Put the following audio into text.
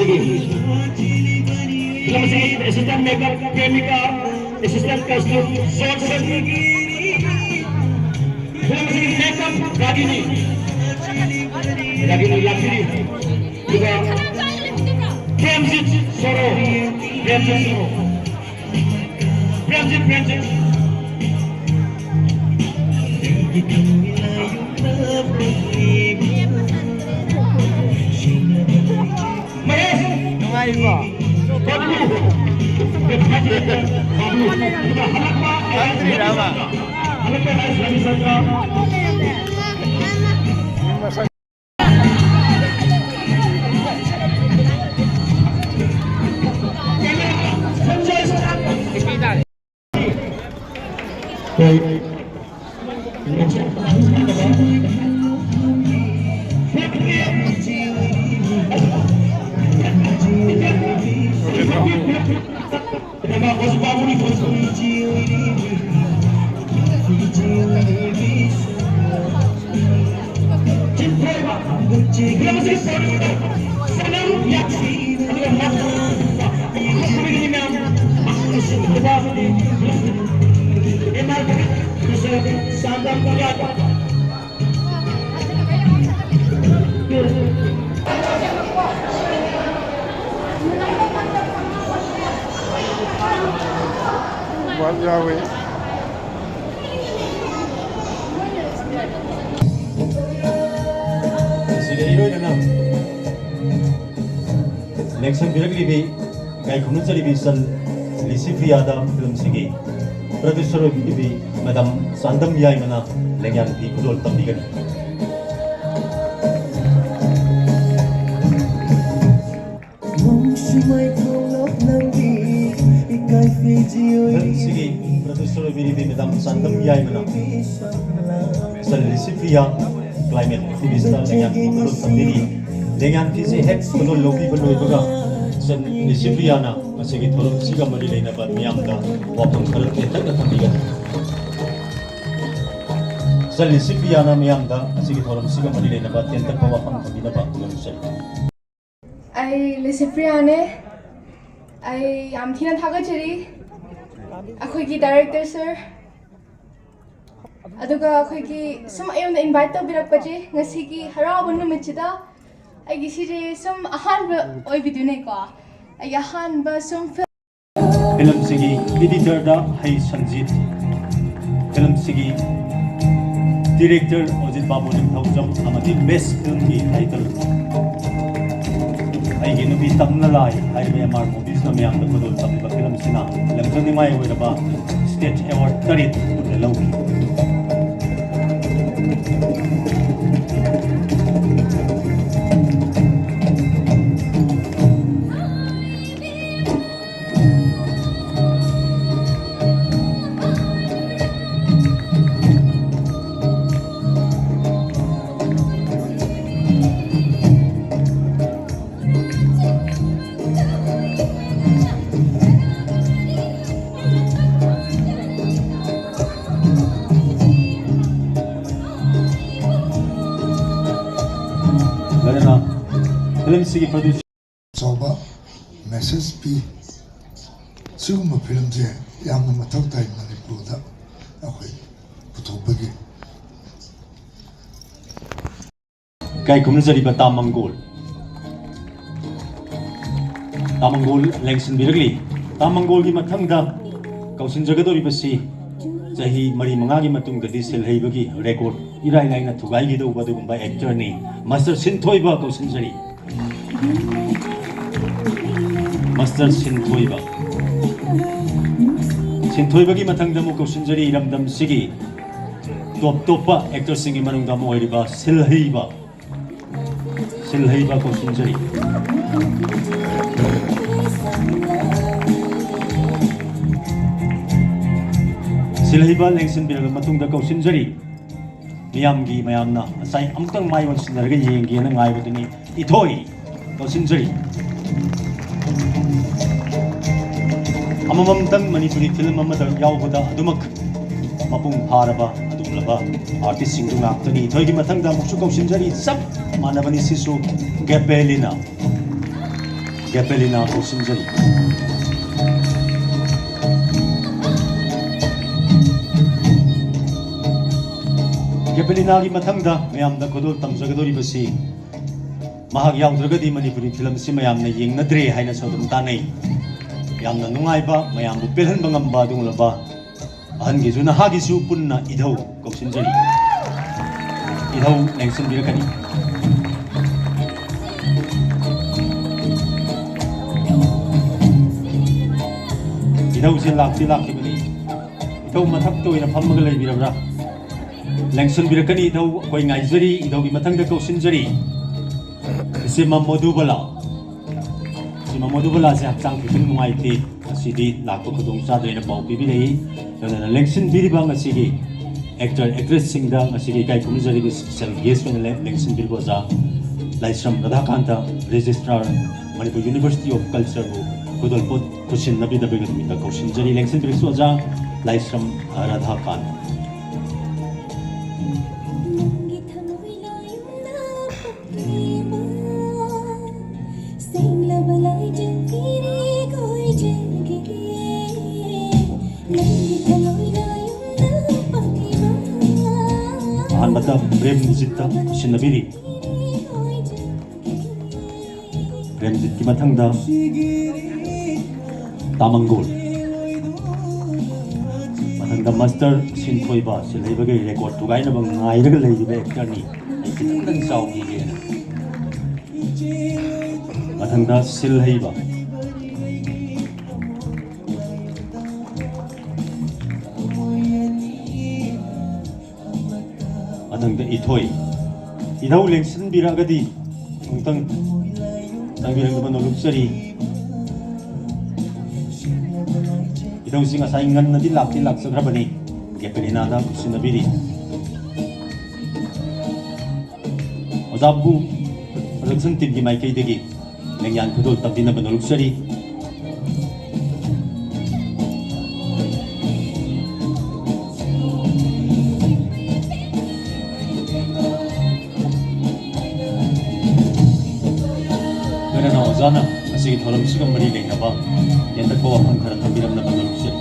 sige. Film sige, assistant makeup, premika, assistant costume, short set. Film sige, makeup, Ragini. Ragini, Lakshmi. Juga Premjit Soro. Premjit Soro. Premjit. Nungayin mo. Country drama. Buat Yahweh. Sila 이러잖아. 렉션 비력리비 가이 공문자리 비선 리시피아다 필름시기 프로듀서로 비비 마담 산담 미아이마나 랭양 비구돌 덤비거니 필름시기 프로듀서로 비비 마담 산담 미아이마나 선 리시피아 클라이밋 비비스타 랭양 비구돌 덤비니 랭양 비지 핵 구돌 로비 불로이버가 선 리시피아나 마시기 토론 시가 머리 레이나바 미암다 와펑 그렇게 딱딱합니다. 선 리시피아나 미암다 마시기 토론 시가 머리 레이나바 텐탁바 와펑 갑니다바 그런시. I Lisipriane. I am Tina Tagachiri. Ako'y director sir. Aduga ako'y sum ayon na invite to birakpaji ngasigi harabon numitida. Ay gisiri sum ahan ba oy video na ko. Ay ahan ba sum film sigi editor da hai Sanjit. Film sigi director Ojit Babu nim thaujam amati best film ki title. Ay ginubi tamnalai ay be amar movies na miyang da kodol tamni ba film sina. Lamjani ni mai hoy ba state award tarit de lauki. film sigi produce soba message pi suguma film je yamna mathok tai manipur da akhoi puthobagi kai kumnazari ba tamangol lengsin biragli tamangol gi mathangda kausin jagadori basi jahi mari mangagi matung da disel heibagi record irai laina thugai gi do badugumba actor ni master sinthoi ba kausin jari 마스터 신토이바기 마탕다무 kausinjari 이람담 시기 톱토파 액터싱이 마능다무 오이리바 실헤이바 kausinjari 실헤이바 랭신 비라가 마퉁다 kausinjari 미암기 마얌나 사이 아무튼 마이 원신나르게 얘기하는 마이거든이 이토이 kausinjari amamamtang manipuri film amada yawbada adumak mapung pharaba adulaba artist sing ngaktani thoigi mathangda muksu kausinjari sab manabani sisu gapelina 게펠리나 오신저리 게펠리나기 마탕다 mayamda kodol tamjagadoribasi mahak yaudragadi manipuri film si mayamna yengnadre haina sodum tanai yamna nungaiba mayambu pelhanba ngamba dunglaba ahangi juna hagisu punna idhau koksinjari idhau lengsinbirakani idhau si lakibani idhau mathakta oina phammaga leibirabra lengsinbirakani idhau koi ngaijari idhau gi mathangda koksinjari sima modubala se hakchang khitun nungaiti asidi lakpa khudong chadreina pau pibirei yodana lengsinbiriba ngasigi actor actress singda ngasigi kai kumjari gi special guest oina lengsinbiriba ja Laisram Radhakanta registrar Manipur University of Culture bu kudolpot kusin nabi dabi gadumita kausinjari lengsinbiriba ja Laisram Radhakanta Ahanbata Premjitta Sinabiri Premjit ki mathangda Tamangol mathangda Master Sinthoiba silaibagai record tugaina bang ngairaga leidiba actor ni kitang saugi ge mathangda Silhaiba mathangda Ithoi idhau lengsinbiragadi tungtang tangbirangda noluksari idhau singa saingan nadi laksagrabani gepelinada kusinabiri ozabu production team gi maikai degi lengyan kudol tabdina noluksari Ozana asigi tholam sigam mari lengnaba yenda ko wafam khara thambiramna banoluksari